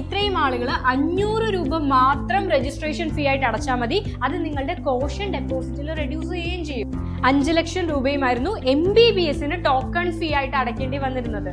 ഇത്രയും ആളുകൾ 500 രൂപ മാത്രം രജിസ്ട്രേഷൻ ഫീ ആയിട്ട് അടച്ചാൽ മതി. അത് നിങ്ങളുടെ കോഷൻ ഡെപ്പോസിറ്റിൽ റെഡ്യൂസ് ചെയ്യുകയും ചെയ്യും. 5 ലക്ഷം രൂപയുമായിരുന്നു MBBSന് ടോക്കൺ ഫീ ആയിട്ട് അടയ്ക്കേണ്ടി വന്നിരുന്നത്.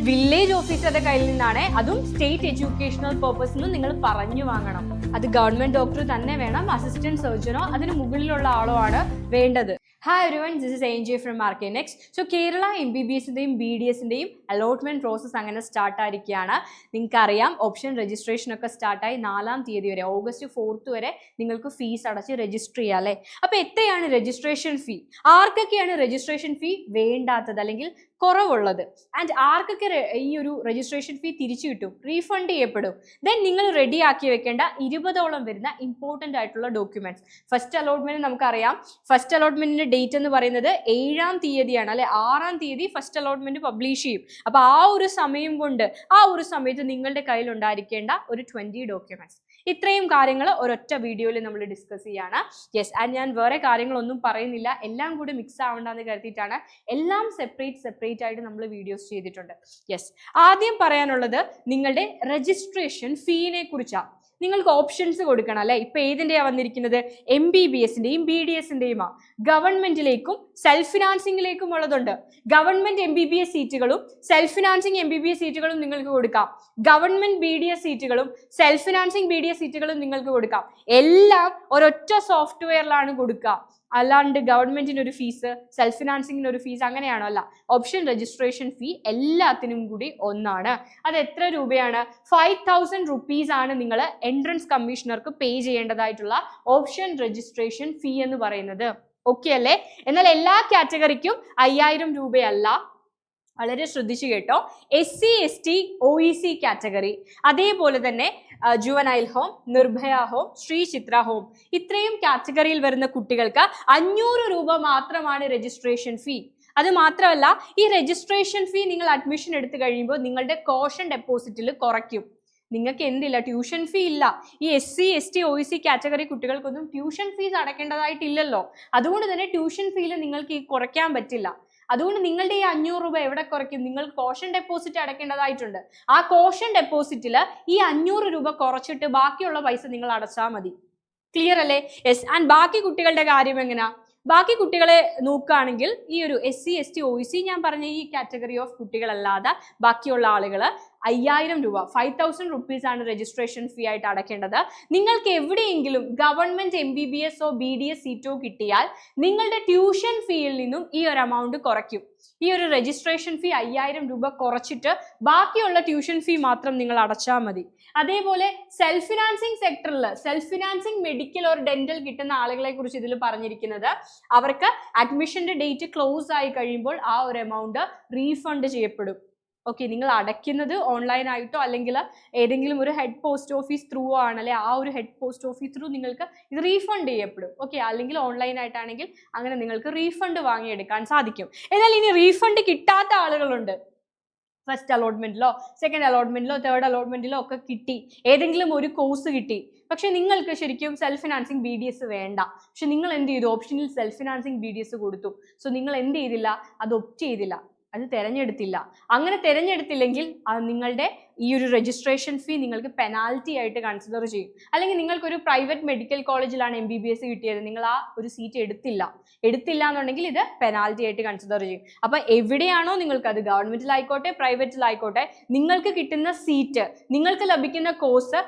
വില്ലേജ് ഓഫീസറുടെ കയ്യിൽ നിന്നാണ്, അതും സ്റ്റേറ്റ് എഡ്യൂക്കേഷണൽ പർപ്പസിനും നിങ്ങൾ പറഞ്ഞു വാങ്ങണം. അത് ഗവൺമെന്റ് ഡോക്ടർ തന്നെ വേണം, അസിസ്റ്റന്റ് സർജനോ അതിന് മുകളിലുള്ള ആളോ ആണ് വേണ്ടത്. Hi everyone, this is ANJ from Markenext. So Kerala MBBSന്റെയും BDSന്റെയും അലോട്ട്മെന്റ് പ്രോസസ് അങ്ങനെ സ്റ്റാർട്ട് ആയിരിക്കുകയാണ്. നിങ്ങൾക്കറിയാം, ഓപ്ഷൻ രജിസ്ട്രേഷൻ ഒക്കെ സ്റ്റാർട്ടായി 4-ാം തീയതി വരെ, August 4 വരെ നിങ്ങൾക്ക് ഫീസ് അടച്ച് രജിസ്റ്റർ ചെയ്യാം അല്ലേ. അപ്പൊ എത്രയാണ് രജിസ്ട്രേഷൻ ഫീ? ആർക്കൊക്കെയാണ് രജിസ്ട്രേഷൻ ഫീ വേണ്ടാത്തത് അല്ലെങ്കിൽ കുറവുള്ളത്, ആൻഡ് ആർക്കൊക്കെ ഈ ഒരു രജിസ്ട്രേഷൻ ഫീ തിരിച്ചു കിട്ടും, റീഫണ്ട് ചെയ്യപ്പെടും? ദെൻ നിങ്ങൾ റെഡി ആക്കി വെക്കേണ്ട 20ഓളം വരുന്ന ഇമ്പോർട്ടൻ്റ് ആയിട്ടുള്ള ഡോക്യുമെന്റ്സ്. ഫസ്റ്റ് അലോട്ട്മെന്റ് നമുക്കറിയാം, ഫസ്റ്റ് അലോട്ട്മെന്റിന്റെ ഡേറ്റ് എന്ന് പറയുന്നത് 7-ാം തീയതിയാണ് അല്ലെ. 6-ാം തീയതി ഫസ്റ്റ് അലോട്ട്മെന്റ് പബ്ലിഷ് ചെയ്യും. അപ്പൊ ആ ഒരു സമയം കൊണ്ട്, ആ ഒരു സമയത്ത് നിങ്ങളുടെ കയ്യിൽ ഉണ്ടായിരിക്കേണ്ട ഒരു 20 ഡോക്യുമെന്റ്സ്. ഇത്രയും കാര്യങ്ങൾ ഒരൊറ്റ വീഡിയോയിൽ നമ്മൾ ഡിസ്കസ് ചെയ്യാണ്. യെസ്, ആൻഡ് ഞാൻ വേറെ കാര്യങ്ങളൊന്നും പറയുന്നില്ല, എല്ലാം കൂടി മിക്സ് ആവണ്ടെന്ന് കരുതിയിട്ടാണ് എല്ലാം സെപ്പറേറ്റ് ആയിട്ട് നമ്മൾ വീഡിയോസ് ചെയ്തിട്ടുണ്ട്. യെസ്, ആദ്യം പറയാനുള്ളത് നിങ്ങളുടെ രജിസ്ട്രേഷൻ ഫീനെ കുറിച്ചാണ്. നിങ്ങൾക്ക് ഓപ്ഷൻസ് കൊടുക്കണം അല്ലെ. ഇപ്പൊ ഏതിൻ്റെയാ വന്നിരിക്കുന്നത്? MBBSന്റെയും BDSന്റെയുമാ. ഗവൺമെന്റിലേക്കും സെൽഫ് ഫിനാൻസിംഗിലേക്കും ഉള്ളതുണ്ട്. ഗവൺമെന്റ് MBBS സീറ്റുകളും സെൽഫ് ഫിനാൻസിങ് MBBS സീറ്റുകളും നിങ്ങൾക്ക് കൊടുക്കാം. ഗവൺമെന്റ് BDS സീറ്റുകളും സെൽഫ് ഫിനാൻസിങ് BDS സീറ്റുകളും നിങ്ങൾക്ക് കൊടുക്കാം. എല്ലാം ഒരൊറ്റ സോഫ്റ്റ്വെയറിലാണ് കൊടുക്കുക. അല്ലാണ്ട് ഗവൺമെന്റിന് ഒരു ഫീസ്, സെൽഫ് ഫിനാൻസിങ്ങിന് ഒരു ഫീസ്, അങ്ങനെയാണോ? അല്ല. ഓപ്ഷൻ രജിസ്ട്രേഷൻ ഫീ എല്ലാത്തിനും കൂടി ഒന്നാണ്. അത് എത്ര രൂപയാണ്? 5000 rupees ആണ് നിങ്ങൾ എൻട്രൻസ് കമ്മീഷണർക്ക് പേ ചെയ്യേണ്ടതായിട്ടുള്ള ഓപ്ഷൻ രജിസ്ട്രേഷൻ ഫീ എന്ന് പറയുന്നത്. ഓക്കെ അല്ലേ? എന്നാൽ എല്ലാ കാറ്റഗറിക്കും 5000 രൂപയല്ല. വളരെ ശ്രദ്ധിച്ചു കേട്ടോ. SC ST OEC കാറ്റഗറി, അതേപോലെ തന്നെ juvenile home, Nirbhaya home, Sree Chitra home, ഇത്രയും കാറ്റഗറിയിൽ വരുന്ന കുട്ടികൾക്ക് 500 രൂപ മാത്രമാണ് രജിസ്ട്രേഷൻ ഫീ. അത് മാത്രമല്ല, ഈ രജിസ്ട്രേഷൻ ഫീ നിങ്ങൾ അഡ്മിഷൻ എടുത്തു കഴിയുമ്പോൾ നിങ്ങളുടെ കോഷൻ ഡെപ്പോസിറ്റിൽ കുറയ്ക്കും. നിങ്ങൾക്ക് എന്തില്ല, ട്യൂഷൻ ഫീ ഇല്ല. ഈ SC ST OEC കാറ്റഗറി കുട്ടികൾക്കൊന്നും ട്യൂഷൻ ഫീസ് അടയ്ക്കേണ്ടതായിട്ടില്ലല്ലോ. അതുകൊണ്ട് തന്നെ ട്യൂഷൻ ഫീയിൽ നിങ്ങൾക്ക് ഈ കുറയ്ക്കാൻ പറ്റില്ല. അതുകൊണ്ട് നിങ്ങളുടെ ഈ 500 രൂപ എവിടെ കുറയ്ക്കും? നിങ്ങൾ കോഷൻ ഡെപ്പോസിറ്റ് അടയ്ക്കേണ്ടതായിട്ടുണ്ട്. ആ കോഷൻ ഡെപ്പോസിറ്റിൽ ഈ 500 രൂപ കുറച്ചിട്ട് ബാക്കിയുള്ള പൈസ നിങ്ങൾ അടച്ചാൽ മതി. ക്ലിയർ അല്ലേ? യെസ്. ആൻഡ് ബാക്കി കുട്ടികളുടെ കാര്യം എങ്ങനെയാ? ബാക്കി കുട്ടികളെ നോക്കുകയാണെങ്കിൽ ഈ ഒരു SC ST OEC ഞാൻ പറഞ്ഞ ഈ കാറ്റഗറി ഓഫ് കുട്ടികളല്ലാതെ ബാക്കിയുള്ള ആളുകൾ 5000 രൂപ, 5000 rupees ആണ് രജിസ്ട്രേഷൻ ഫീ ആയിട്ട് അടയ്ക്കേണ്ടത്. നിങ്ങൾക്ക് എവിടെയെങ്കിലും ഗവൺമെന്റ് MBBS BDS സീറ്റോ കിട്ടിയാൽ നിങ്ങളുടെ ട്യൂഷൻ ഫീയിൽ നിന്നും ഈ ഒരു എമൗണ്ട് കുറയ്ക്കും. ഈ ഒരു രജിസ്ട്രേഷൻ ഫീ 5000 രൂപ കുറച്ചിട്ട് ബാക്കിയുള്ള ട്യൂഷൻ ഫീ മാത്രം നിങ്ങൾ അടച്ചാൽ മതി. അതേപോലെ സെൽഫ് ഫിനാൻസിങ് സെക്ടറിൽ self financing medical or dental കിട്ടുന്ന ആളുകളെ കുറിച്ച് ഇതിൽ പറഞ്ഞിരിക്കുന്നത്, അവർക്ക് അഡ്മിഷന്റെ ഡേറ്റ് ക്ലോസ് ആയി കഴിയുമ്പോൾ ആ ഒരു എമൗണ്ട് റീഫണ്ട് ചെയ്യപ്പെടും. ഓക്കെ, നിങ്ങൾ അടയ്ക്കുന്നത് ഓൺലൈൻ ആയിട്ടോ അല്ലെങ്കിൽ ഏതെങ്കിലും ഒരു ഹെഡ് പോസ്റ്റ് ഓഫീസ് ത്രൂ ആണല്ലേ, ആ ഒരു ഹെഡ് പോസ്റ്റ് ഓഫീസ് ത്രൂ നിങ്ങൾക്ക് ഇത് റീഫണ്ട് ചെയ്യപ്പെടും. ഓക്കെ, അല്ലെങ്കിൽ ഓൺലൈൻ ആയിട്ടാണെങ്കിൽ അങ്ങനെ നിങ്ങൾക്ക് റീഫണ്ട് വാങ്ങിയെടുക്കാൻ സാധിക്കും. എന്നാൽ ഇനി റീഫണ്ട് കിട്ടാത്ത ആളുകളുണ്ട്. ഫസ്റ്റ് അലോട്ട്മെന്റിലോ സെക്കൻഡ് അലോട്ട്മെന്റിലോ തേർഡ് അലോട്ട്മെന്റിലോ ഒക്കെ കിട്ടി, ഏതെങ്കിലും ഒരു കോഴ്സ് കിട്ടി, പക്ഷെ നിങ്ങൾക്ക് ശരിക്കും സെൽഫ് ഫിനാൻസിങ് BDS വേണ്ട. പക്ഷെ നിങ്ങൾ എന്ത് ചെയ്തു? ഓപ്ഷനിൽ സെൽഫ് ഫിനാൻസിങ് BDS കൊടുത്തു. സോ നിങ്ങൾ എന്ത് ചെയ്തില്ല? അത് ഒപ്റ്റ് ചെയ്തില്ല, അത് തിരഞ്ഞെടുത്തില്ല. അങ്ങനെ തിരഞ്ഞെടുത്തില്ലെങ്കിൽ നിങ്ങളുടെ ഈ ഒരു രജിസ്ട്രേഷൻ ഫീ നിങ്ങൾക്ക് പെനാൽറ്റി ആയിട്ട് കൺസിഡർ ചെയ്യും. അല്ലെങ്കിൽ നിങ്ങൾക്കൊരു പ്രൈവറ്റ് മെഡിക്കൽ കോളേജിലാണ് MBBS കിട്ടിയത്, നിങ്ങൾ ആ ഒരു സീറ്റ് എടുത്തില്ല എന്നുണ്ടെങ്കിൽ ഇത് പെനാൽറ്റി ആയിട്ട് കൺസിഡർ ചെയ്യും. അപ്പൊ എവിടെയാണോ നിങ്ങൾക്ക്, അത് ഗവൺമെന്റിലായിക്കോട്ടെ പ്രൈവറ്റിലായിക്കോട്ടെ, നിങ്ങൾക്ക് കിട്ടുന്ന സീറ്റ്, നിങ്ങൾക്ക് ലഭിക്കുന്ന കോഴ്സ്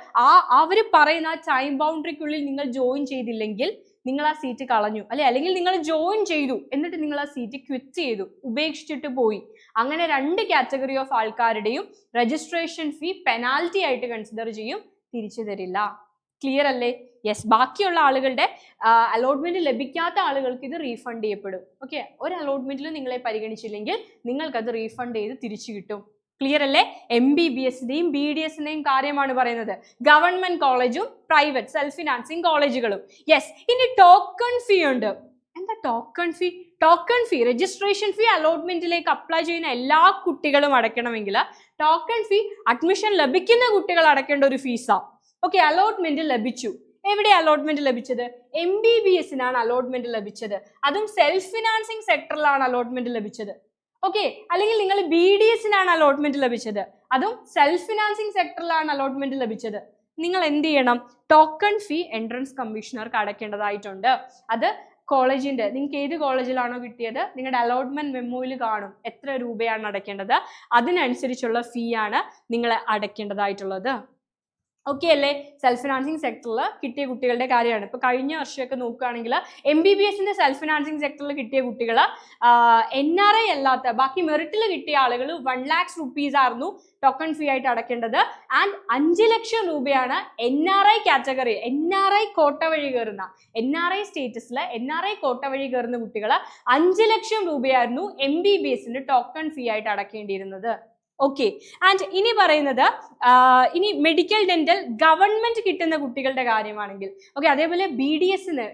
അവർ പറയുന്ന ടൈം ബൗണ്ടറിക്കുള്ളിൽ നിങ്ങൾ ജോയിൻ ചെയ്തില്ലെങ്കിൽ നിങ്ങൾ ആ സീറ്റ് കളഞ്ഞു അല്ലെങ്കിൽ നിങ്ങൾ ജോയിൻ ചെയ്തു എന്നിട്ട് നിങ്ങൾ ആ സീറ്റ് ക്വിറ്റ് ചെയ്തു, ഉപേക്ഷിച്ചിട്ട് പോയി. അങ്ങനെ 2 കാറ്റഗറി ഓഫ് ആൾക്കാരുടെയും രജിസ്ട്രേഷൻ ഫീ പെനാൽറ്റി ആയിട്ട് കൺസിഡർ ചെയ്യും, തിരിച്ചു തരില്ല. ക്ലിയർ അല്ലേ? യെസ്. ബാക്കിയുള്ള ആളുകളുടെ അലോട്ട്മെന്റ് ലഭിക്കാത്ത ആളുകൾക്ക് ഇത് റീഫണ്ട് ചെയ്യപ്പെടും. ഓക്കെ, ഒരു അലോട്ട്മെന്റിലും നിങ്ങളെ പരിഗണിച്ചില്ലെങ്കിൽ നിങ്ങൾക്കത് റീഫണ്ട് ചെയ്ത് തിരിച്ചു കിട്ടും. ക്ലിയർ അല്ലേ? MBBSന്റെയും BDSന്റെയും കാര്യമാണ് പറയുന്നത്. ഗവൺമെന്റ് കോളേജും പ്രൈവറ്റ് സെൽഫ് ഫിനാൻസിങ് കോളേജുകളും. യെസ്. ഇനി ടോക്കൺ ഫീ ഉണ്ട്. എന്താ token fee? Token fee, registration fee അലോട്ട്മെന്റിലേക്ക് അപ്ലൈ ചെയ്യുന്ന എല്ലാ കുട്ടികളും അടയ്ക്കണമെങ്കിൽ ടോക്കൺ ഫീ അഡ്മിഷൻ ലഭിക്കുന്ന കുട്ടികൾ അടയ്ക്കേണ്ട ഒരു ഫീസാ. ഓക്കെ, അലോട്ട്മെന്റ് ലഭിച്ചു. എവിടെ അലോട്ട്മെന്റ് ലഭിച്ചത്? MBBSനാണ് അലോട്ട്മെന്റ് ലഭിച്ചത്. അതും സെൽഫ് ഫിനാൻസിങ് സെക്ടറിലാണ് അലോട്ട്മെന്റ് ലഭിച്ചത്. ഓക്കെ, അല്ലെങ്കിൽ നിങ്ങൾ BDSനാണ് അലോട്ട്മെന്റ് ലഭിച്ചത്, അതും സെൽഫ് ഫിനാൻസിങ് സെക്ടറിലാണ് അലോട്ട്മെന്റ് ലഭിച്ചത്, നിങ്ങൾ എന്ത് ചെയ്യണം? ടോക്കൺ ഫീ എൻട്രൻസ് കമ്മീഷണർക്ക് അടയ്ക്കേണ്ടതായിട്ടുണ്ട്. അത് കോളേജിന്റെ, നിങ്ങൾക്ക് ഏത് കോളേജിലാണോ കിട്ടിയത് നിങ്ങളുടെ അലോട്ട്മെന്റ് മെമ്മോയിൽ കാണും എത്ര രൂപയാണ് അടയ്ക്കേണ്ടത്, അതിനനുസരിച്ചുള്ള ഫീ ആണ് നിങ്ങൾ അടയ്ക്കേണ്ടതായിട്ടുള്ളത്. ഓക്കെ അല്ലേ? സെൽഫ് ഫിനാൻസിങ് സെക്ടറിൽ കിട്ടിയ കുട്ടികളുടെ കാര്യമാണ്. ഇപ്പൊ കഴിഞ്ഞ വർഷമൊക്കെ നോക്കുകയാണെങ്കിൽ MBBSന്റെ സെൽഫ് ഫിനാൻസിങ് സെക്ടറിൽ കിട്ടിയ കുട്ടികൾ NRI അല്ലാത്ത ബാക്കി മെറിറ്റിൽ കിട്ടിയ ആളുകൾ 1 lakhs rupees ആയിരുന്നു ടോക്കൺ ഫീ ആയിട്ട് അടയ്ക്കേണ്ടത്. ആൻഡ് 5 ലക്ഷം രൂപയാണ് NRI കാറ്റഗറി, NRI കോട്ട വഴി കയറുന്ന, NRI സ്റ്റേറ്റസിൽ NRI കോട്ട വഴി കയറുന്ന കുട്ടികൾ 5 ലക്ഷം രൂപയായിരുന്നു MBBSന്റെ ടോക്കൺ ഫീ ആയിട്ട് അടയ്ക്കേണ്ടിയിരുന്നത്. ഓക്കെ, ആൻഡ് ഇനി പറയുന്നത് ഇനി മെഡിക്കൽ ഡെന്റൽ ഗവൺമെന്റ് കിട്ടുന്ന കുട്ടികളുടെ കാര്യമാണെങ്കിൽ ഓക്കെ, അതേപോലെ BDSന്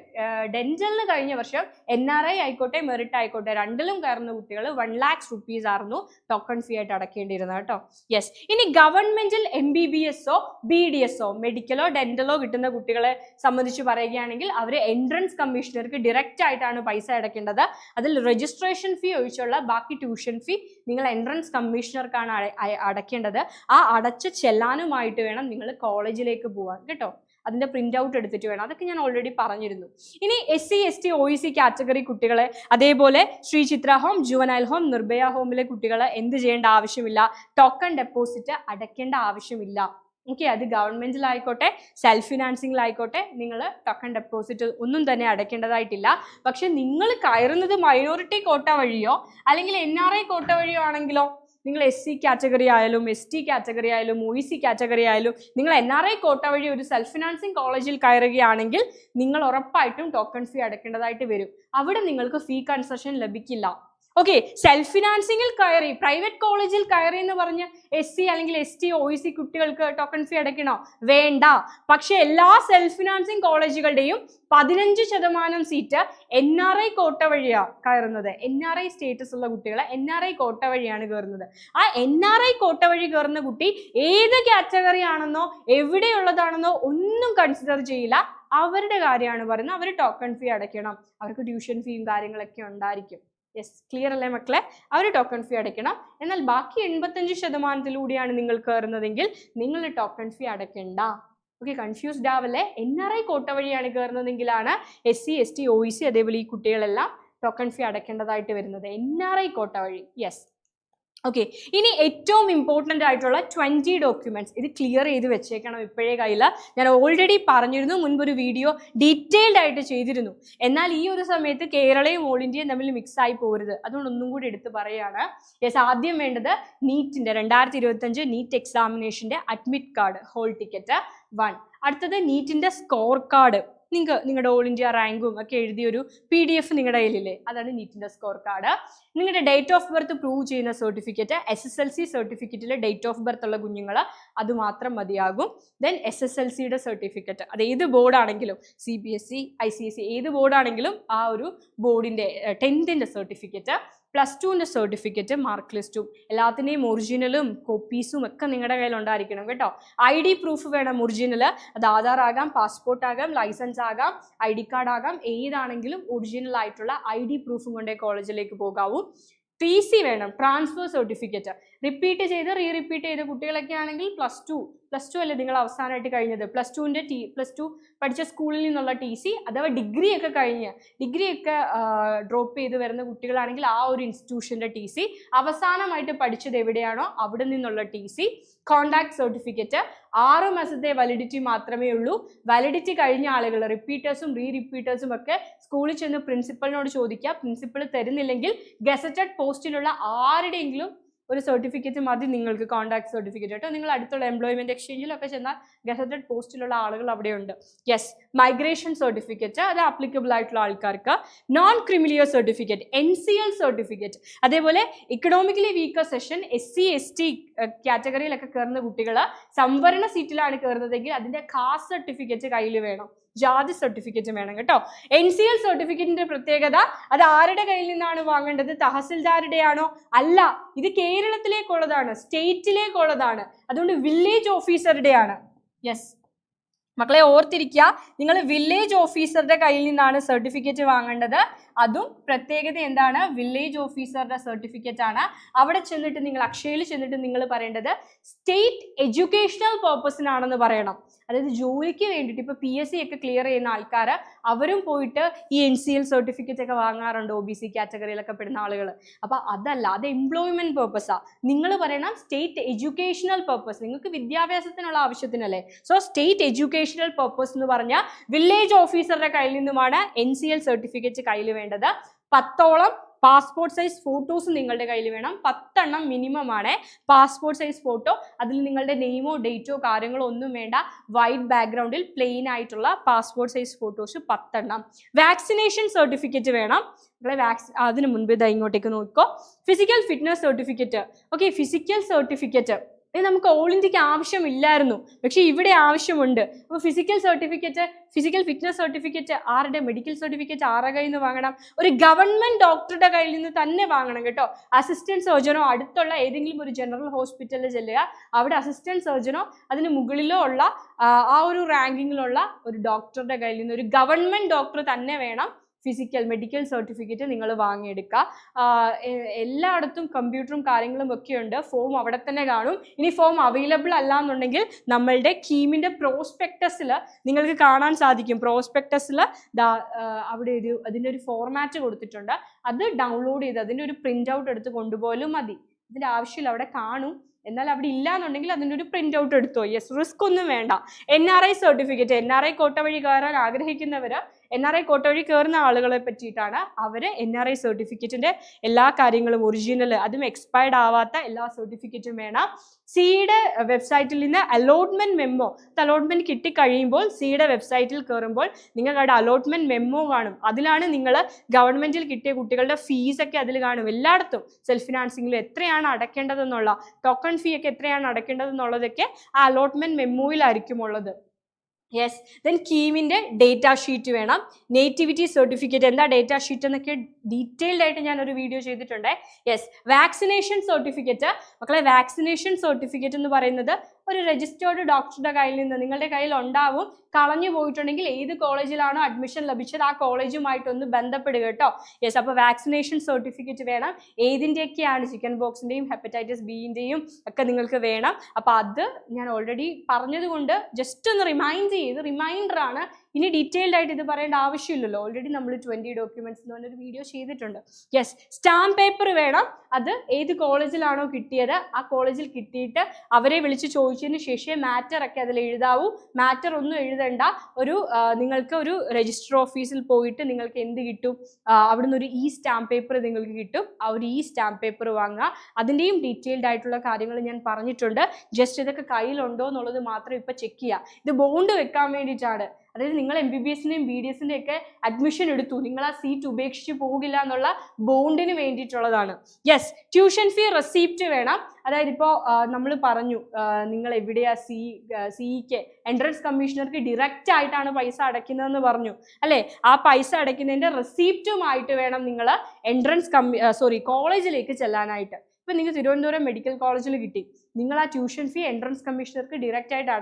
ഡെന്റലിന് കഴിഞ്ഞ വർഷം NRI ആയിക്കോട്ടെ മെറിറ്റ് ആയിക്കോട്ടെ രണ്ടിലും കയറുന്ന കുട്ടികൾ 1 lakhs rupees ആയിരുന്നു ടോക്കൺ ഫീ ആയിട്ട് അടയ്ക്കേണ്ടിയിരുന്നത് കേട്ടോ. യെസ്, ഇനി ഗവൺമെന്റിൽ MBBSോ BDSോ മെഡിക്കലോ ഡെന്റലോ കിട്ടുന്ന കുട്ടികളെ സംബന്ധിച്ച് പറയുകയാണെങ്കിൽ അവർ എൻട്രൻസ് കമ്മീഷണർക്ക് ഡയറക്റ്റ് ആയിട്ടാണ് പൈസ അടയ്ക്കേണ്ടത്. അതിൽ രജിസ്ട്രേഷൻ ഫീ ഒഴിച്ചുള്ള ബാക്കി ട്യൂഷൻ ഫീ നിങ്ങൾ എൻട്രൻസ് കമ്മീഷണർക്കാണ് അടയ്ക്കേണ്ടത്. ആ അടച്ച ചെല്ലാനുമായിട്ട് വേണം നിങ്ങൾ കോളേജിലേക്ക് പോകാൻ കേട്ടോ. അതിന്റെ പ്രിന്റ് ഔട്ട് എടുത്തിട്ട് വേണം, അതൊക്കെ ഞാൻ ഓൾറെഡി പറഞ്ഞിരുന്നു. ഇനി SC ST OEC കാറ്റഗറി കുട്ടികളെ, അതേപോലെ Shri Chitra home, juvenile home, Nirbhaya ഹോമിലെ കുട്ടികളെ എന്ത് ചെയ്യേണ്ട ആവശ്യമില്ല? ടോക്കൺ ഡെപ്പോസിറ്റ് അടയ്ക്കേണ്ട ആവശ്യമില്ല. ഓക്കെ, അത് ഗവൺമെന്റിലായിക്കോട്ടെ സെൽഫ് ഫിനാൻസിങ്ങിലായിക്കോട്ടെ നിങ്ങൾ ടോക്കൺ ഡെപ്പോസിറ്റ് ഒന്നും തന്നെ അടയ്ക്കേണ്ടതായിട്ടില്ല. പക്ഷെ നിങ്ങൾ കയറുന്നത് മൈനോറിറ്റി കോട്ട വഴിയോ അല്ലെങ്കിൽ NRI കോട്ട വഴിയോ ആണെങ്കിലോ, നിങ്ങൾ SC കാറ്റഗറി ആയാലും ST കാറ്റഗറി ആയാലും OEC കാറ്റഗറി ആയാലും നിങ്ങൾ NRI കോട്ട വഴി ഒരു സെൽഫ് ഫിനാൻസിങ് കോളേജിൽ കയറുകയാണെങ്കിൽ നിങ്ങൾ ഉറപ്പായിട്ടും ടോക്കൺ ഫീ അടയ്ക്കേണ്ടതായിട്ട് വരും. അവിടെ നിങ്ങൾക്ക് ഫീ കൺസെഷൻ ലഭിക്കില്ല. ഓക്കെ, സെൽഫ് ഫിനാൻസിങ്ങിൽ കയറി പ്രൈവറ്റ് കോളേജിൽ കയറി എന്ന് പറഞ്ഞ് SC അല്ലെങ്കിൽ ST OEC കുട്ടികൾക്ക് ടോക്കൺ ഫീ അടയ്ക്കണോ? വേണ്ട. പക്ഷെ എല്ലാ self financing കോളേജുകളുടെയും 15% seat NRI quota വഴിയാണ് കയറുന്നത്. NRI സ്റ്റേറ്റസ് ഉള്ള കുട്ടികളെ NRI കോട്ട വഴിയാണ് കയറുന്നത്. ആ NRI കോട്ട വഴി കയറുന്ന കുട്ടി ഏത് കാറ്റഗറി ആണെന്നോ എവിടെയുള്ളതാണെന്നോ ഒന്നും കൺസിഡർ ചെയ്യില്ല. അവരുടെ കാര്യമാണ് പറയുന്നത്. അവർ ടോക്കൺ ഫീ അടയ്ക്കണം. അവർക്ക് ട്യൂഷൻ ഫീയും കാര്യങ്ങളൊക്കെ ഉണ്ടായിരിക്കും. യെസ്, ക്ലിയർ അല്ലേ മക്കളെ? അവർ ടോക്കൺ ഫീ അടയ്ക്കണം. എന്നാൽ ബാക്കി 85%-ലൂടെയാണ് നിങ്ങൾ കയറുന്നതെങ്കിൽ നിങ്ങൾ ടോക്കൺ ഫീ അടയ്ക്കണ്ട. ഓക്കെ, കൺഫ്യൂസ്ഡ് ആവല്ലേ? NRI കോട്ട വഴിയാണ് കയറുന്നതെങ്കിലാണ് SC ST OEC അതേപോലെ ഈ കുട്ടികളെല്ലാം ടോക്കൺ ഫീ അടയ്ക്കേണ്ടതായിട്ട് വരുന്നത്, NRI കോട്ട വഴി. Yes, okay. ഇനി ഏറ്റവും ഇമ്പോർട്ടൻ്റ് ആയിട്ടുള്ള 20 ഡോക്യുമെന്റ്സ്, ഇത് ക്ലിയർ ചെയ്ത് വെച്ചേക്കണം ഇപ്പോഴേ കയ്യിൽ. ഞാൻ ഓൾറെഡി പറഞ്ഞിരുന്നു, മുൻപൊരു വീഡിയോ ഡീറ്റെയിൽഡ് ആയിട്ട് ചെയ്തിരുന്നു. എന്നാൽ ഈ ഒരു സമയത്ത് കേരളയും ഓൾ ഇന്ത്യയും തമ്മിൽ മിക്സ് ആയി പോകരുത്, അതുകൊണ്ട് ഒന്നും കൂടി എടുത്ത് പറയുകയാണ്. യെസ്, ആദ്യം വേണ്ടത് നീറ്റിന്റെ 2025 നീറ്റ് എക്സാമിനേഷന്റെ അഡ്മിറ്റ് കാർഡ്, ഹോൾ ടിക്കറ്റ് 1. അടുത്തത് നീറ്റിന്റെ സ്കോർ കാർഡ്, നിങ്ങളുടെ ഓൾ ഇന്ത്യ റാങ്കും ഒക്കെ എഴുതിയൊരു PDF നിങ്ങളുടെ കയ്യിലില്ലേ, അതാണ് നീറ്റിന്റെ സ്കോർ കാർഡ്. നിങ്ങളുടെ ഡേറ്റ് ഓഫ് ബർത്ത് പ്രൂവ് ചെയ്യുന്ന സർട്ടിഫിക്കറ്റ്, SSLC സർട്ടിഫിക്കറ്റിൽ ഡേറ്റ് ഓഫ് ബർത്ത് ഉള്ള കുഞ്ഞുങ്ങൾ അത് മാത്രം മതിയാകും. ദെൻ SSLCയുടെ സർട്ടിഫിക്കറ്റ്, അത് ഏത് ബോർഡാണെങ്കിലും CBSE ICSE ഏത് ബോർഡാണെങ്കിലും ആ ഒരു ബോർഡിന്റെ 10th സർട്ടിഫിക്കറ്റ്, +2ന്റെ സർട്ടിഫിക്കറ്റ്, മാർക്ക് ലിസ്റ്റും, എല്ലാത്തിൻ്റെയും ഒറിജിനലും കോപ്പീസും ഒക്കെ നിങ്ങളുടെ കയ്യിൽ ഉണ്ടായിരിക്കണം കേട്ടോ. ID പ്രൂഫ് വേണം ഒറിജിനൽ, അത് ആധാർ ആകാം, പാസ്പോർട്ട് ആകാം, ലൈസൻസ് ആകാം, ID കാർഡ് ആകാം, ഏതാണെങ്കിലും ഒറിജിനൽ ആയിട്ടുള്ള ID പ്രൂഫും കൊണ്ടേ കോളേജിലേക്ക് പോകാവൂ. TC വേണം, ട്രാൻസ്ഫർ സർട്ടിഫിക്കറ്റ്. റിപ്പീറ്റ് ചെയ്ത് റിപ്പീറ്റ് ചെയ്ത കുട്ടികളൊക്കെ ആണെങ്കിൽ +2 അല്ലേ നിങ്ങൾ അവസാനമായിട്ട് കഴിഞ്ഞത്, +2 പഠിച്ച സ്കൂളിൽ നിന്നുള്ള TC, അഥവാ ഡിഗ്രി ഒക്കെ ഡ്രോപ്പ് ചെയ്ത് വരുന്ന കുട്ടികളാണെങ്കിൽ ആ ഒരു ഇൻസ്റ്റിറ്റ്യൂഷന്റെ TC, അവസാനമായിട്ട് പഠിച്ചത് എവിടെയാണോ അവിടെ നിന്നുള്ള TC, കോണ്ടാക്ട് സർട്ടിഫിക്കറ്റ്. 6 മാസത്തെ വാലിഡിറ്റി മാത്രമേ ഉള്ളൂ. വാലിഡിറ്റി കഴിഞ്ഞ ആളുകൾ, റിപ്പീറ്റേഴ്സും റിപ്പീറ്റേഴ്സും ഒക്കെ സ്കൂളിൽ ചെന്ന് പ്രിൻസിപ്പലിനോട് ചോദിക്കുക. പ്രിൻസിപ്പൽ തരുന്നില്ലെങ്കിൽ ഗസറ്റഡ് പോസ്റ്റിലുള്ള ആരുടെയെങ്കിലും ഒരു സർട്ടിഫിക്കറ്റ് മതി നിങ്ങൾക്ക്, കോണ്ടാക്ട് സർട്ടിഫിക്കറ്റ് കേട്ടോ. നിങ്ങൾ അടുത്തുള്ള എംപ്ലോയ്മെന്റ് എക്സ്ചേഞ്ചിലൊക്കെ ചെന്നാൽ ഗസറ്റഡ് പോസ്റ്റിലുള്ള ആളുകൾ അവിടെയുണ്ട്. യെസ്, മൈഗ്രേഷൻ സർട്ടിഫിക്കറ്റ്, അത് ആപ്ലിക്കബിൾ ആയിട്ടുള്ള ആൾക്കാർക്ക്. Non creamy layer certificate, NCL certificate. അതേപോലെ economically weaker section, SC ST കാറ്റഗറിയിലൊക്കെ കയറുന്ന കുട്ടികൾ സംവരണ സീറ്റിലാണ് കയറുന്നതെങ്കിൽ അതിന്റെ കാസ്റ്റ് സർട്ടിഫിക്കറ്റ് കയ്യിൽ വേണം, ജാതി സർട്ടിഫിക്കറ്റ് വേണം കേട്ടോ. NCL സർട്ടിഫിക്കറ്റിന്റെ പ്രത്യേകത, അത് ആരുടെ കയ്യിൽ നിന്നാണ് വാങ്ങേണ്ടത്? തഹസിൽദാരുടെ ആണോ? അല്ല, ഇത് കേരളത്തിലേക്കുള്ളതാണ്, സ്റ്റേറ്റിലേക്കുള്ളതാണ്, അതുകൊണ്ട് വില്ലേജ് ഓഫീസറുടെ ആണ്. യെസ് മക്കളെ, ഓർത്തിരിക്കുക, നിങ്ങൾ വില്ലേജ് ഓഫീസറുടെ കയ്യിൽ നിന്നാണ് സർട്ടിഫിക്കറ്റ് വാങ്ങേണ്ടത്. അതും പ്രത്യേകത എന്താണ്? വില്ലേജ് ഓഫീസറുടെ സർട്ടിഫിക്കറ്റ് ആണ്. അവിടെ ചെന്നിട്ട് നിങ്ങൾ അക്ഷയയിൽ ചെന്നിട്ട് നിങ്ങൾ പറയേണ്ടത് സ്റ്റേറ്റ് എഡ്യൂക്കേഷണൽ പർപ്പസിനാണെന്ന് പറയണം. അതായത് ജോലിക്ക് വേണ്ടിയിട്ട് ഇപ്പോൾ PSC ഒക്കെ ക്ലിയർ ചെയ്യുന്ന ആൾക്കാർ അവരും പോയിട്ട് ഈ NCL സർട്ടിഫിക്കറ്റ് ഒക്കെ വാങ്ങാറുണ്ട്, OBC കാറ്റഗറിയിലൊക്കെ പെടുന്ന ആളുകൾ. അപ്പോൾ അതല്ല, അത് എംപ്ലോയ്മെന്റ് പർപ്പസാണ്. നിങ്ങൾ പറയണം സ്റ്റേറ്റ് എഡ്യൂക്കേഷണൽ പർപ്പസ്, നിങ്ങൾക്ക് വിദ്യാഭ്യാസത്തിനുള്ള ആവശ്യത്തിനല്ലേ. സോ സ്റ്റേറ്റ് എഡ്യൂക്കേഷണൽ പർപ്പസ് എന്ന് പറഞ്ഞാൽ വില്ലേജ് ഓഫീസറുടെ കയ്യിൽ നിന്നുമാണ് NCL സർട്ടിഫിക്കറ്റ് കയ്യിൽ വേണ്ടത്. 10ഓളം പാസ്പോർട്ട് സൈസ് ഫോട്ടോസ് നിങ്ങളുടെ കയ്യിൽ വേണം. 10 എണ്ണം മിനിമം ആണ് പാസ്പോർട്ട് സൈസ് ഫോട്ടോ. അതിൽ നിങ്ങളുടെ നെയിമോ ഡേറ്റോ കാര്യങ്ങളോ ഒന്നും വേണ്ട. വൈറ്റ് ബാക്ക്ഗ്രൗണ്ടിൽ പ്ലെയിൻ ആയിട്ടുള്ള പാസ്പോർട്ട് സൈസ് ഫോട്ടോസ് 10 എണ്ണം. വാക്സിനേഷൻ സർട്ടിഫിക്കറ്റ് വേണം. അതിന് മുൻപ് ഇതാ ഇങ്ങോട്ടേക്ക് നോക്കിക്കോ. Physical fitness certificate. Okay, physical certificate നമുക്ക് ഓൾ ഇന്ത്യക്ക് ആവശ്യമില്ലായിരുന്നു, പക്ഷെ ഇവിടെ ആവശ്യമുണ്ട്. അപ്പോൾ ഫിസിക്കൽ ഫിറ്റ്നസ് സർട്ടിഫിക്കറ്റ് ആരുടെ? മെഡിക്കൽ സർട്ടിഫിക്കറ്റ് ആരുടെ കയ്യിൽ നിന്ന് വാങ്ങണം? ഒരു ഗവൺമെന്റ് ഡോക്ടറുടെ കയ്യിൽ നിന്ന് തന്നെ വാങ്ങണം കേട്ടോ. അസിസ്റ്റന്റ് സർജനോ അടുത്തുള്ള ഏതെങ്കിലും ഒരു ജനറൽ ഹോസ്പിറ്റലിൽ ചെല്ലുക. അവിടെ അസിസ്റ്റന്റ് സർജനോ അതിന് മുകളിലോ ഉള്ള ആ ഒരു റാങ്കിങ്ങിലുള്ള ഒരു ഡോക്ടറുടെ കയ്യിൽ നിന്ന്, ഒരു ഗവൺമെന്റ് ഡോക്ടർ തന്നെ വേണം മെഡിക്കൽ സർട്ടിഫിക്കറ്റ് നിങ്ങൾ വാങ്ങിയെടുക്കുക. എല്ലായിടത്തും കമ്പ്യൂട്ടറും കാര്യങ്ങളും ഒക്കെ ഉണ്ട്. ഫോം അവിടെ തന്നെ കാണും. ഇനി ഫോം അവൈലബിൾ അല്ല എന്നുണ്ടെങ്കിൽ നമ്മളുടെ കീമിൻ്റെ പ്രോസ്പെക്ടസിൽ നിങ്ങൾക്ക് കാണാൻ സാധിക്കും. പ്രോസ്പെക്ടസിൽ അവിടെ അതിൻ്റെ ഒരു ഫോർമാറ്റ് കൊടുത്തിട്ടുണ്ട്. അത് ഡൗൺലോഡ് ചെയ്ത് അതിൻ്റെ ഒരു പ്രിൻ്റ് ഔട്ട് എടുത്ത് കൊണ്ടുപോലും മതി. ഇതിൻ്റെ ആവശ്യമില്ല, അവിടെ കാണും. എന്നാൽ അവിടെ ഇല്ല എന്നുണ്ടെങ്കിൽ അതിൻ്റെ ഒരു പ്രിൻ്റ് ഔട്ട് എടുത്തോ. യെസ്, റിസ്ക് ഒന്നും വേണ്ട. NRI സർട്ടിഫിക്കറ്റ്, NRI കോട്ട വഴി കയറാൻ ആഗ്രഹിക്കുന്നവർ, NRI കോട്ട വഴി കയറുന്ന ആളുകളെ പറ്റിയിട്ടാണ്. അവർ NRI സർട്ടിഫിക്കറ്റിൻ്റെ എല്ലാ കാര്യങ്ങളും ഒറിജിനൽ, അതും എക്സ്പയർഡ് ആവാത്ത എല്ലാ സർട്ടിഫിക്കറ്റും വേണം. സിയുടെ വെബ്സൈറ്റിൽ നിന്ന് അലോട്ട്മെന്റ് മെമ്മോ, അലോട്ട്മെന്റ് കിട്ടിക്കഴിയുമ്പോൾ സിയുടെ വെബ്സൈറ്റിൽ കയറുമ്പോൾ നിങ്ങൾക്ക് അവിടെ അലോട്ട്മെന്റ് മെമ്മോ കാണും. അതിലാണ് നിങ്ങൾ ഗവൺമെന്റിൽ കിട്ടിയ കുട്ടികളുടെ ഫീസൊക്കെ അതിൽ കാണും. എല്ലായിടത്തും സെൽഫ് ഫിനാൻസിങ്ങിൽ എത്രയാണ് അടയ്ക്കേണ്ടതെന്നുള്ള, ടോക്കൺ ഫീ ഒക്കെ എത്രയാണ് അടയ്ക്കേണ്ടതെന്നുള്ളതൊക്കെ ആ അലോട്ട്മെന്റ് മെമ്മോയിലായിരിക്കും ഉള്ളത്. യെസ്, ദെൻ കീമിൻ്റെ ഡേറ്റ ഷീറ്റ് വേണം. നേറ്റിവിറ്റി സർട്ടിഫിക്കറ്റ്, എന്താ ഡേറ്റ ഷീറ്റ് എന്നൊക്കെ ഡീറ്റെയിൽഡ് ആയിട്ട് ഞാനൊരു വീഡിയോ ചെയ്തിട്ടുണ്ട്. Yes, vaccination certificate. മക്കളെ, വാക്സിനേഷൻ സർട്ടിഫിക്കറ്റ് എന്ന് പറയുന്നത് ഒരു രജിസ്റ്റേർഡ് ഡോക്ടറുടെ കയ്യിൽ നിന്ന് നിങ്ങളുടെ കയ്യിൽ ഉണ്ടാവും. കളഞ്ഞു പോയിട്ടുണ്ടെങ്കിൽ ഏത് കോളേജിലാണോ അഡ്മിഷൻ ലഭിച്ചത് ആ കോളേജുമായിട്ടൊന്ന് ബന്ധപ്പെടുക കേട്ടോ. യെസ്, അപ്പോൾ വാക്സിനേഷൻ സർട്ടിഫിക്കറ്റ് വേണം. ഏതിൻ്റെയൊക്കെയാണ്? ചിക്കൻ ബോക്സിൻ്റെയും ഹെപ്പറ്റൈറ്റിസ് ബിൻ്റെയും ഒക്കെ നിങ്ങൾക്ക് വേണം. അപ്പോൾ അത് ഞാൻ ഓൾറെഡി പറഞ്ഞതുകൊണ്ട് ജസ്റ്റ് ഒന്ന് റിമൈൻഡറാണ്. ഇനി ഡീറ്റെയിൽഡ് ആയിട്ട് ഇത് പറയേണ്ട ആവശ്യമില്ലല്ലോ. ഓൾറെഡി നമ്മൾ 20 ഡോക്യുമെന്റ്സ് എന്ന് പറഞ്ഞൊരു വീഡിയോ ചെയ്തിട്ടുണ്ട്. യെസ്, സ്റ്റാമ്പ് പേപ്പർ വേണം. അത് ഏത് കോളേജിലാണോ കിട്ടിയത് ആ കോളേജിൽ കിട്ടിയിട്ട് അവരെ വിളിച്ച് ചോദിച്ചതിന് ശേഷം മാറ്റർ ഒക്കെ അതിൽ എഴുതാവൂ. മാറ്റർ ഒന്നും എഴുതണ്ട. നിങ്ങൾക്ക് ഒരു രജിസ്റ്റർ ഓഫീസിൽ പോയിട്ട് നിങ്ങൾക്ക് എന്ത് കിട്ടും? അവിടുന്ന് ഒരു സ്റ്റാമ്പ് പേപ്പർ നിങ്ങൾക്ക് കിട്ടും. ആ ഒരു സ്റ്റാമ്പ് പേപ്പർ വാങ്ങുക. അതിൻ്റെയും ഡീറ്റെയിൽഡ് ആയിട്ടുള്ള കാര്യങ്ങൾ ഞാൻ പറഞ്ഞിട്ടുണ്ട്. ജസ്റ്റ് ഇതൊക്കെ കയ്യിലുണ്ടോ എന്നുള്ളത് മാത്രം ഇപ്പം ചെക്ക് ചെയ്യുക. ഇത് ബോണ്ട് വെക്കാൻ വേണ്ടിയിട്ടാണ്. അതായത് നിങ്ങൾ MBBSൻ്റെയും BDSൻ്റെയും ഒക്കെ അഡ്മിഷൻ എടുത്തു, നിങ്ങൾ ആ സീറ്റ് ഉപേക്ഷിച്ച് പോകില്ല എന്നുള്ള ബോണ്ടിന് വേണ്ടിയിട്ടുള്ളതാണ്. യെസ്, ട്യൂഷൻ ഫീ റെസീപ്റ്റ് വേണം. അതായത് ഇപ്പോൾ നമ്മൾ പറഞ്ഞു നിങ്ങൾ എവിടെയാ സിഇക്ക് എൻട്രൻസ് കമ്മീഷണർക്ക് ഡയറക്റ്റ് ആയിട്ടാണ് പൈസ അടയ്ക്കുന്നതെന്ന് പറഞ്ഞു അല്ലേ. ആ പൈസ അടയ്ക്കുന്നതിൻ്റെ റെസീപ്റ്റുമായിട്ട് വേണം നിങ്ങൾ കോളേജിലേക്ക് ചെല്ലാനായിട്ട്. ഇപ്പം നിങ്ങൾക്ക് തിരുവനന്തപുരം മെഡിക്കൽ കോളേജിൽ കിട്ടി, നിങ്ങൾ ആ ട്യൂഷൻ ഫീ എൻട്രൻസ് കമ്മീഷണർക്ക് ഡയറക്റ്റ് ആയിട്ട്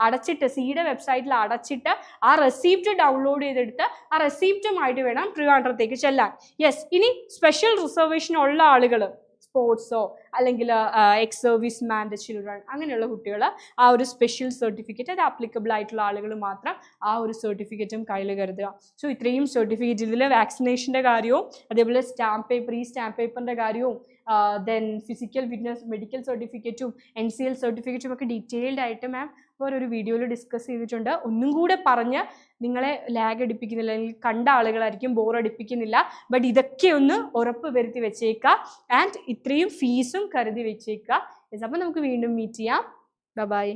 അടച്ചിട്ട് സിയുടെ വെബ്സൈറ്റിൽ അടച്ചിട്ട് ആ റെസീപ്റ്റ് ഡൗൺലോഡ് ചെയ്തെടുത്ത് ആ റെസീപ്റ്റുമായിട്ട് വേണം ട്രിവാൻഡ്രത്തേക്ക് ചെല്ലാൻ. യെസ്, ഇനി സ്പെഷ്യൽ റിസർവേഷൻ ഉള്ള ആളുകൾ, സ്പോർട്സോ അല്ലെങ്കിൽ എക്സ് സർവീസ് മാൻ്റെ ചിൽഡ്രൻ അങ്ങനെയുള്ള കുട്ടികൾ ആ ഒരു സ്പെഷ്യൽ സർട്ടിഫിക്കറ്റ്, അത് ആപ്ലിക്കബിൾ ആയിട്ടുള്ള ആളുകൾ മാത്രം ആ ഒരു സർട്ടിഫിക്കറ്റും കയ്യിൽ കരുതുക. സോ ഇത്രയും സർട്ടിഫിക്കറ്റ്, ഇതിൽ വാക്സിനേഷൻ്റെ കാര്യവും അതേപോലെ സ്റ്റാമ്പ് പേപ്പറിൻ്റെ കാര്യവും ദെൻ ഫിസിക്കൽ ഫിറ്റ്നസ് മെഡിക്കൽ സർട്ടിഫിക്കറ്റും NCL സർട്ടിഫിക്കറ്റും ഒക്കെ ഡീറ്റെയിൽഡ് ആയിട്ട് മാം വേറൊരു വീഡിയോയിൽ ഡിസ്കസ് ചെയ്തിട്ടുണ്ട്. ഒന്നും കൂടെ പറഞ്ഞ് നിങ്ങളെ ലാഗ് അടിപ്പിക്കുന്നില്ല, അല്ലെങ്കിൽ കണ്ട ആളുകളായിരിക്കും ബോർ അടിപ്പിക്കുന്നില്ല. ബട്ട് ഇതൊക്കെ ഒന്ന് ഉറപ്പ് വരുത്തി വെച്ചേക്കുക. ആൻഡ് ഇത്രയും ഫീസും കരുതി വെച്ചേക്കുക. അപ്പോൾ നമുക്ക് വീണ്ടും മീറ്റ് ചെയ്യാം. ബൈ.